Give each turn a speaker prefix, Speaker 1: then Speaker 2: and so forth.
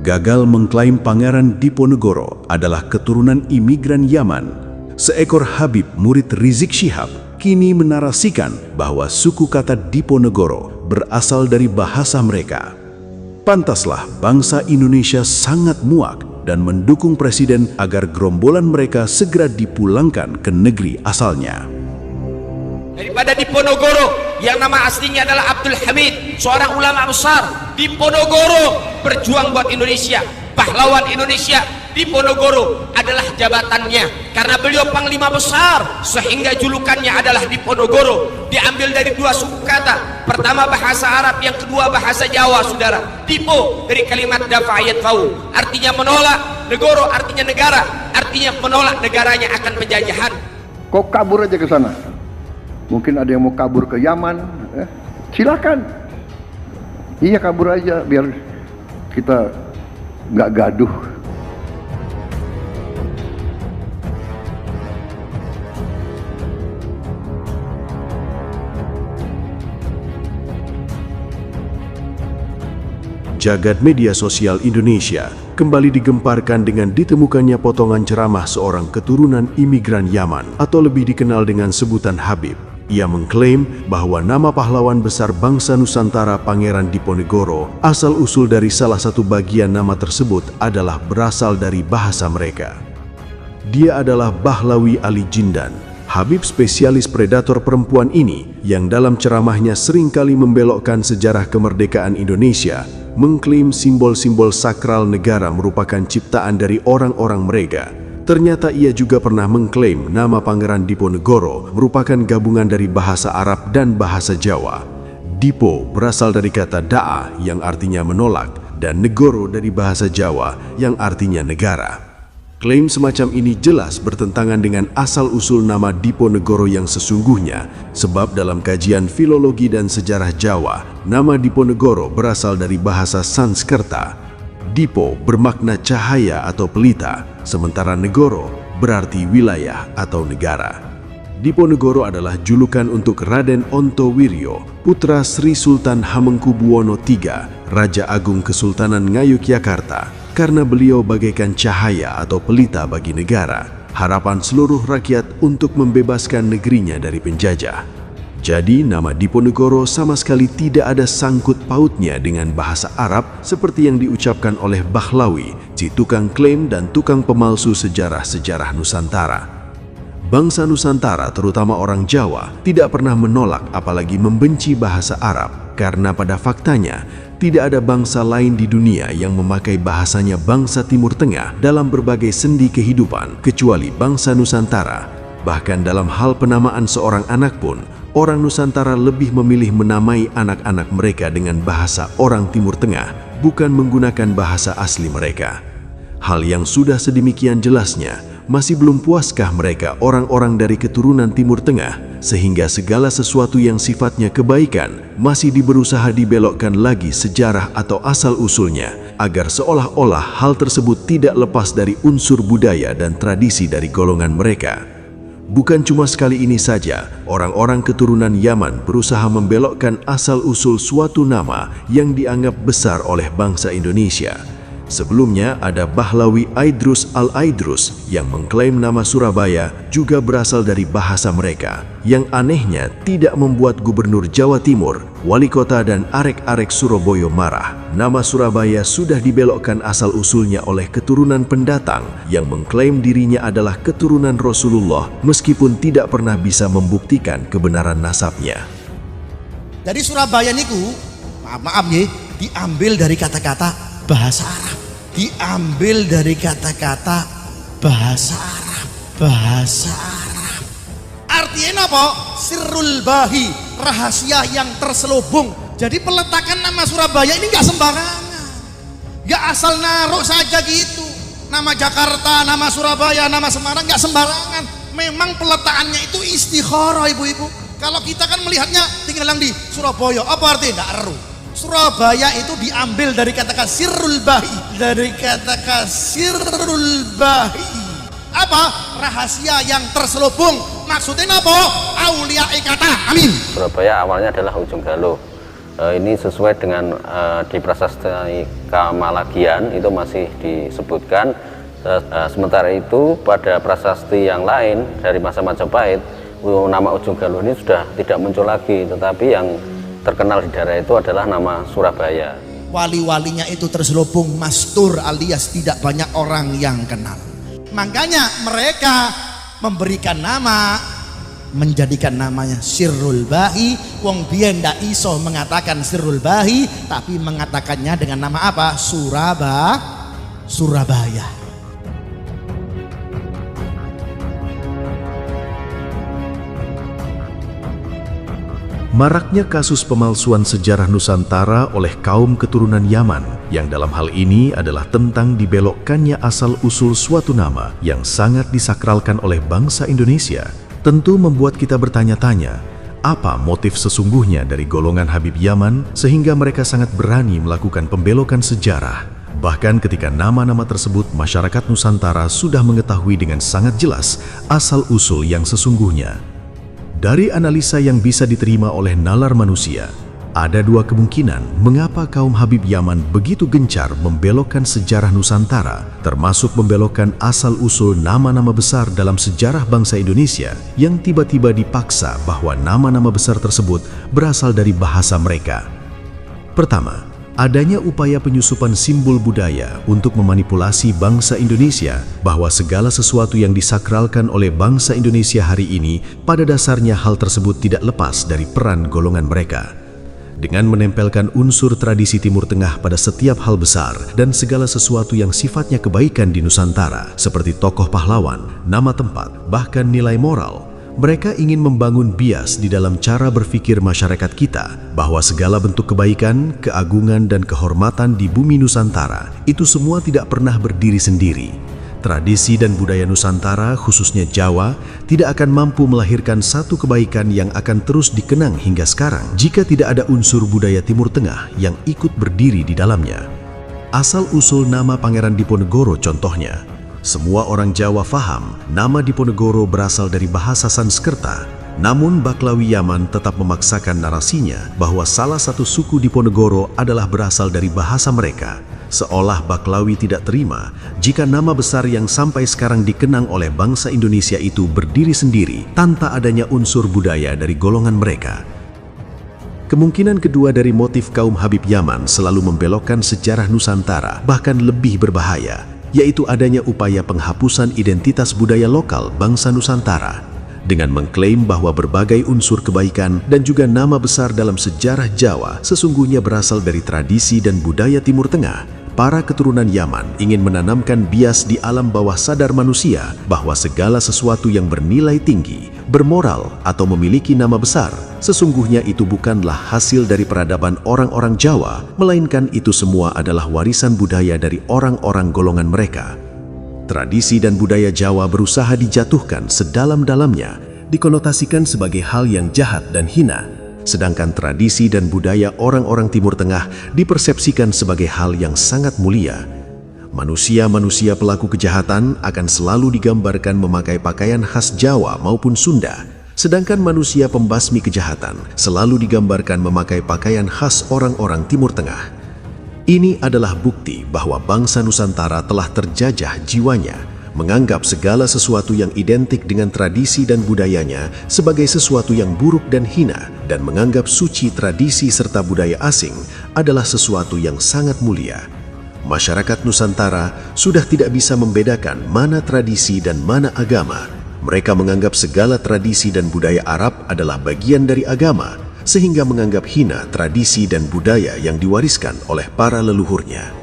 Speaker 1: gagal mengklaim Pangeran Diponegoro adalah keturunan imigran Yaman. Seekor Habib murid Rizik Syihab kini menarasikan bahwa suku kata Diponegoro berasal dari bahasa mereka. Pantaslah bangsa Indonesia sangat muak dan mendukung Presiden agar gerombolan mereka segera dipulangkan ke negeri asalnya.
Speaker 2: Daripada Diponegoro yang nama aslinya adalah Abdul Hamid, seorang ulama besar. Diponegoro berjuang buat Indonesia, pahlawan Indonesia. Diponegoro adalah jabatannya karena beliau panglima besar, sehingga julukannya adalah Diponegoro. Diambil dari dua suku kata, pertama bahasa Arab, yang kedua bahasa Jawa, saudara. Dipo dari kalimat dafa'iyat fau, artinya menolak. Negoro artinya negara, artinya menolak negaranya akan penjajahan.
Speaker 3: Kok kabur aja ke sana? Mungkin ada yang mau kabur ke Yaman, silakan. Iya, kabur aja biar kita nggak gaduh.
Speaker 1: Jagad media sosial Indonesia kembali digemparkan dengan ditemukannya potongan ceramah seorang keturunan imigran Yaman atau lebih dikenal dengan sebutan Habib. Ia mengklaim bahwa nama pahlawan besar bangsa Nusantara Pangeran Diponegoro asal-usul dari salah satu bagian nama tersebut adalah berasal dari bahasa mereka. Dia adalah Bahlawi Ali Jindan, Habib spesialis predator perempuan ini yang dalam ceramahnya seringkali membelokkan sejarah kemerdekaan Indonesia, mengklaim simbol-simbol sakral negara merupakan ciptaan dari orang-orang mereka. Ternyata ia juga pernah mengklaim nama Pangeran Diponegoro merupakan gabungan dari bahasa Arab dan bahasa Jawa. Dipo berasal dari kata da'a yang artinya menolak dan negoro dari bahasa Jawa yang artinya negara. Klaim semacam ini jelas bertentangan dengan asal-usul nama Diponegoro yang sesungguhnya, sebab dalam kajian filologi dan sejarah Jawa, nama Diponegoro berasal dari bahasa Sanskerta. Dipo bermakna cahaya atau pelita, sementara negoro berarti wilayah atau negara. Diponegoro adalah julukan untuk Raden Ontowiryo, putra Sri Sultan Hamengkubuwono III, Raja Agung Kesultanan Ngayogyakarta, karena beliau bagaikan cahaya atau pelita bagi negara, harapan seluruh rakyat untuk membebaskan negerinya dari penjajah. Jadi nama Diponegoro sama sekali tidak ada sangkut pautnya dengan bahasa Arab seperti yang diucapkan oleh Bahlawi, si tukang klaim dan tukang pemalsu sejarah-sejarah Nusantara. Bangsa Nusantara, terutama orang Jawa, tidak pernah menolak apalagi membenci bahasa Arab, karena pada faktanya tidak ada bangsa lain di dunia yang memakai bahasanya bangsa Timur Tengah dalam berbagai sendi kehidupan kecuali bangsa Nusantara. Bahkan dalam hal penamaan seorang anak pun, orang Nusantara lebih memilih menamai anak-anak mereka dengan bahasa orang Timur Tengah, bukan menggunakan bahasa asli mereka. Hal yang sudah sedemikian jelasnya, masih belum puaskah mereka orang-orang dari keturunan Timur Tengah, sehingga segala sesuatu yang sifatnya kebaikan masih berusaha dibelokkan lagi sejarah atau asal-usulnya, agar seolah-olah hal tersebut tidak lepas dari unsur budaya dan tradisi dari golongan mereka. Bukan cuma sekali ini saja, orang-orang keturunan Yaman berusaha membelokkan asal-usul suatu nama yang dianggap besar oleh bangsa Indonesia. Sebelumnya ada Bahlawi Aidrus Al-Aidrus yang mengklaim nama Surabaya juga berasal dari bahasa mereka. Yang anehnya tidak membuat Gubernur Jawa Timur, Wali Kota dan arek-arek Surabaya marah. Nama Surabaya sudah dibelokkan asal-usulnya oleh keturunan pendatang yang mengklaim dirinya adalah keturunan Rasulullah meskipun tidak pernah bisa membuktikan kebenaran nasabnya.
Speaker 4: Dari Surabaya niku, maaf ya, diambil dari kata-kata bahasa Arab. Diambil dari kata-kata bahasa Arab. Bahasa Arab. Artinya apa? Sirrul bahi, rahasia yang terselubung. Jadi peletakan nama Surabaya ini nggak sembarangan. Nggak asal naruh saja gitu. Nama Jakarta, nama Surabaya, nama Semarang nggak sembarangan. Memang peletakannya itu istikharah, ibu-ibu. Kalau kita kan melihatnya tinggal yang di Surabaya, apa artinya? Nggak eruh. Surabaya itu diambil dari kata-kata sirrul bahi, dari kata-kata sirrul bahi. Apa? Rahasia yang terselubung. Maksudnya apa? Aulia kata. Amin.
Speaker 5: Surabaya awalnya adalah ujung galuh. Ini sesuai dengan di Prasasti Kamalagian itu masih disebutkan. Sementara itu pada prasasti yang lain dari masa Majapahit, nama Ujung Galuh ini sudah tidak muncul lagi, tetapi yang terkenal di daerah itu adalah nama Surabaya.
Speaker 4: Wali-walinya itu terselubung mastur alias tidak banyak orang yang kenal. Makanya mereka memberikan nama, menjadikan namanya Sirrul Bahi. Wong biyen ndak iso mengatakan Sirrul Bahi, tapi mengatakannya dengan nama apa? Surabaya.
Speaker 1: Maraknya kasus pemalsuan sejarah Nusantara oleh kaum keturunan Yaman, yang dalam hal ini adalah tentang dibelokkannya asal-usul suatu nama yang sangat disakralkan oleh bangsa Indonesia, tentu membuat kita bertanya-tanya, apa motif sesungguhnya dari golongan Habib Yaman sehingga mereka sangat berani melakukan pembelokan sejarah. Bahkan ketika nama-nama tersebut, masyarakat Nusantara sudah mengetahui dengan sangat jelas asal-usul yang sesungguhnya. Dari analisa yang bisa diterima oleh nalar manusia, ada dua kemungkinan mengapa kaum Habib Yaman begitu gencar membelokkan sejarah Nusantara, termasuk membelokkan asal-usul nama-nama besar dalam sejarah bangsa Indonesia yang tiba-tiba dipaksa bahwa nama-nama besar tersebut berasal dari bahasa mereka. Pertama, adanya upaya penyusupan simbol budaya untuk memanipulasi bangsa Indonesia bahwa segala sesuatu yang disakralkan oleh bangsa Indonesia hari ini pada dasarnya hal tersebut tidak lepas dari peran golongan mereka. Dengan menempelkan unsur tradisi Timur Tengah pada setiap hal besar dan segala sesuatu yang sifatnya kebaikan di Nusantara seperti tokoh pahlawan, nama tempat, bahkan nilai moral, mereka ingin membangun bias di dalam cara berpikir masyarakat kita bahwa segala bentuk kebaikan, keagungan, dan kehormatan di bumi Nusantara itu semua tidak pernah berdiri sendiri. Tradisi dan budaya Nusantara, khususnya Jawa, tidak akan mampu melahirkan satu kebaikan yang akan terus dikenang hingga sekarang jika tidak ada unsur budaya Timur Tengah yang ikut berdiri di dalamnya. Asal-usul nama Pangeran Diponegoro contohnya. Semua orang Jawa faham nama Diponegoro berasal dari bahasa Sanskerta. Namun Baklawi Yaman tetap memaksakan narasinya bahwa salah satu suku Diponegoro adalah berasal dari bahasa mereka. Seolah Baklawi tidak terima jika nama besar yang sampai sekarang dikenang oleh bangsa Indonesia itu berdiri sendiri tanpa adanya unsur budaya dari golongan mereka. Kemungkinan kedua dari motif kaum Habib Yaman selalu membelokkan sejarah Nusantara bahkan lebih berbahaya, yaitu adanya upaya penghapusan identitas budaya lokal bangsa Nusantara. Dengan mengklaim bahwa berbagai unsur kebaikan dan juga nama besar dalam sejarah Jawa sesungguhnya berasal dari tradisi dan budaya Timur Tengah, para keturunan Yaman ingin menanamkan bias di alam bawah sadar manusia bahwa segala sesuatu yang bernilai tinggi, bermoral, atau memiliki nama besar, sesungguhnya itu bukanlah hasil dari peradaban orang-orang Jawa, melainkan itu semua adalah warisan budaya dari orang-orang golongan mereka. Tradisi dan budaya Jawa berusaha dijatuhkan sedalam-dalamnya, dikonotasikan sebagai hal yang jahat dan hina, sedangkan tradisi dan budaya orang-orang Timur Tengah dipersepsikan sebagai hal yang sangat mulia. Manusia-manusia pelaku kejahatan akan selalu digambarkan memakai pakaian khas Jawa maupun Sunda, sedangkan manusia pembasmi kejahatan selalu digambarkan memakai pakaian khas orang-orang Timur Tengah. Ini adalah bukti bahwa bangsa Nusantara telah terjajah jiwanya, menganggap segala sesuatu yang identik dengan tradisi dan budayanya sebagai sesuatu yang buruk dan hina, dan menganggap suci tradisi serta budaya asing adalah sesuatu yang sangat mulia. Masyarakat Nusantara sudah tidak bisa membedakan mana tradisi dan mana agama. Mereka menganggap segala tradisi dan budaya Arab adalah bagian dari agama, sehingga menganggap hina tradisi dan budaya yang diwariskan oleh para leluhurnya.